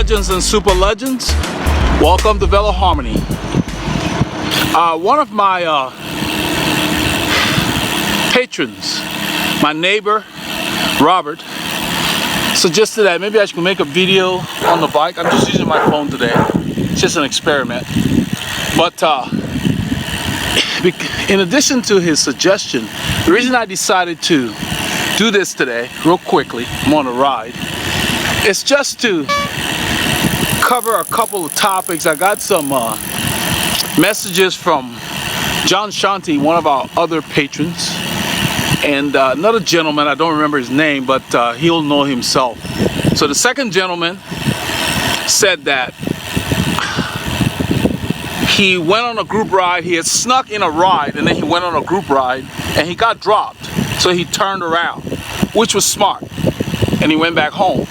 Legends and super legends, welcome to Veloharmony. One of my patrons, my neighbor Robert, suggested that maybe I should make a video on the bike. I'm just using my phone today. It's just an experiment. But in addition to his suggestion, the reason I decided to do this today, real quickly, I'm on a ride, it's just to cover a couple of topics. I got some messages from John Shanti, one of our other patrons, and another gentleman, I don't remember his name, but he'll know himself. So the second gentleman said that he went on a group ride. He had snuck in a ride, and then he went on a group ride and he got dropped, so he turned around, which was smart, and he went back home.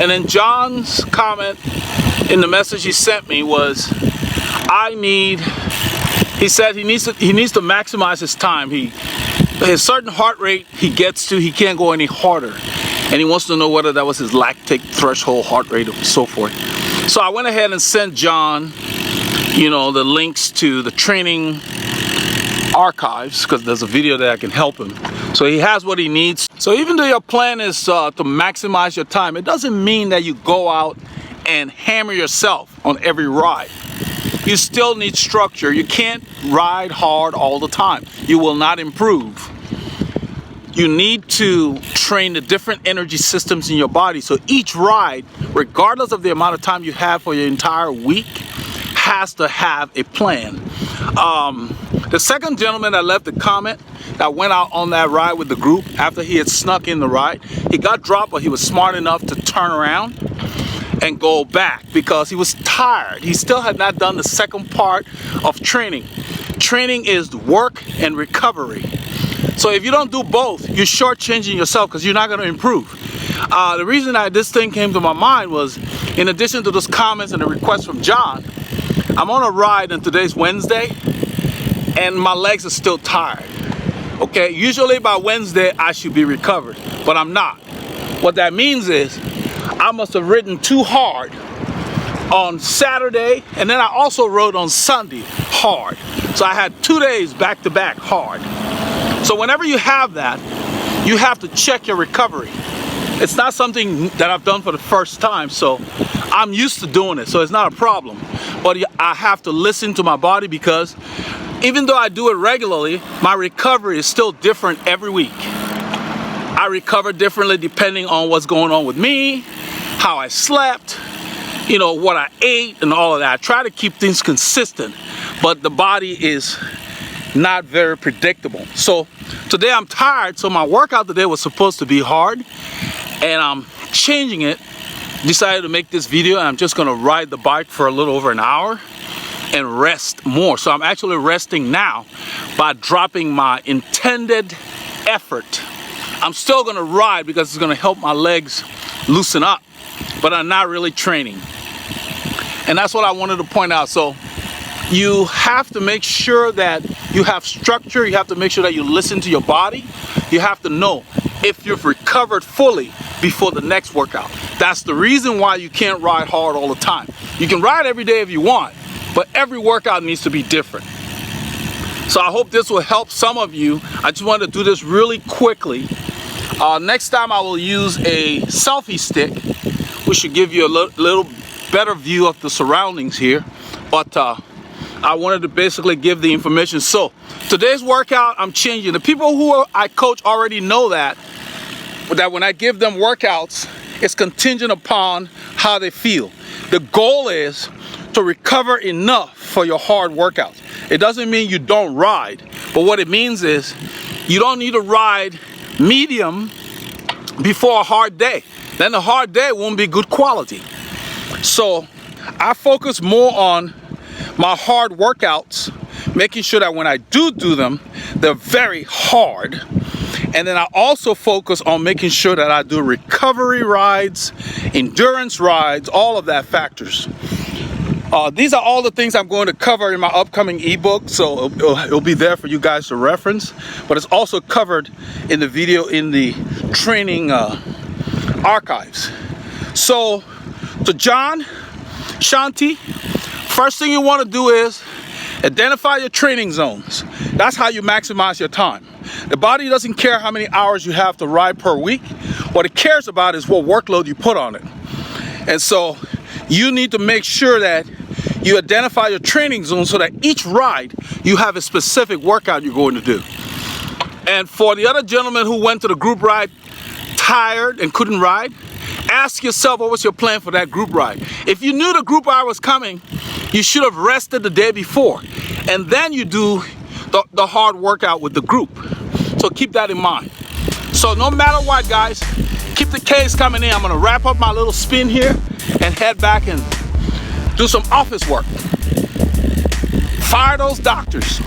And then John's comment in the message he sent me was, he said he needs to maximize his time. His certain heart rate he gets to, he can't go any harder, and he wants to know whether that was his lactic threshold heart rate and so forth. So I went ahead and sent John, the links to the training archives, because there's a video that I can help him. So he has what he needs. So even though your plan is to maximize your time, it doesn't mean that you go out and hammer yourself on every ride. You still need structure. You can't ride hard all the time. You will not improve. You need to train the different energy systems in your body. So each ride, regardless of the amount of time you have for your entire week, has to have a plan. The second gentleman that left a comment that went out on that ride with the group after he had snuck in the ride, he got dropped, but he was smart enough to turn around and go back because he was tired. He still had not done the second part of training. Training is work and recovery. So if you don't do both, you're shortchanging yourself because you're not going to improve. The reason that this thing came to my mind was, in addition to those comments and the request from John, I'm on a ride, and today's Wednesday, and my legs are still tired. Okay, usually by Wednesday I should be recovered, but I'm not. What that means is I must have ridden too hard on Saturday, and then I also rode on Sunday hard. So I had 2 days back to back hard. So whenever you have that, you have to check your recovery. It's not something that I've done for the first time, so I'm used to doing it, so it's not a problem. But I have to listen to my body, because even though I do it regularly, my recovery is still different every week. I recover differently depending on what's going on with me, how I slept, what I ate and all of that. I try to keep things consistent, but the body is not very predictable. So today I'm tired, so my workout today was supposed to be hard, and I'm changing it. Decided to make this video, and I'm just gonna ride the bike for a little over an hour and rest more. So I'm actually resting now by dropping my intended effort. I'm still gonna ride because it's gonna help my legs loosen up, but I'm not really training. And that's what I wanted to point out. So you have to make sure that you have structure. You have to make sure that you listen to your body. You have to know if you've recovered fully before the next workout. That's the reason why you can't ride hard all the time. You can ride every day if you want, but every workout needs to be different. So I hope this will help some of you. I just wanted to do this really quickly. Next time I will use a selfie stick, which should give you a little better view of the surroundings here. But I wanted to basically give the information. So today's workout, I'm changing. The people who I coach already know that when I give them workouts, it's contingent upon how they feel. The goal is to recover enough for your hard workouts. It doesn't mean you don't ride, but what it means is you don't need to ride medium before a hard day. Then the hard day won't be good quality. So I focus more on my hard workouts, making sure that when I do them, they're very hard. And then I also focus on making sure that I do recovery rides, endurance rides, all of that factors. These are all the things I'm going to cover in my upcoming ebook, so it'll be there for you guys to reference. But it's also covered in the video in the training archives. So So John, Shanti, first thing you want to do is identify your training zones. That's how you maximize your time. The body doesn't care how many hours you have to ride per week. What it cares about is what workload you put on it. And so you need to make sure that you identify your training zone so that each ride you have a specific workout you're going to do. And for the other gentleman who went to the group ride tired and couldn't ride, ask yourself what was your plan for that group ride. If you knew the group ride was coming, you should have rested the day before, and then you do the hard workout with the group. So keep that in mind. So no matter what, guys, keep the K's coming in. I'm gonna wrap up my little spin here and head back and do some office work. Fire those doctors.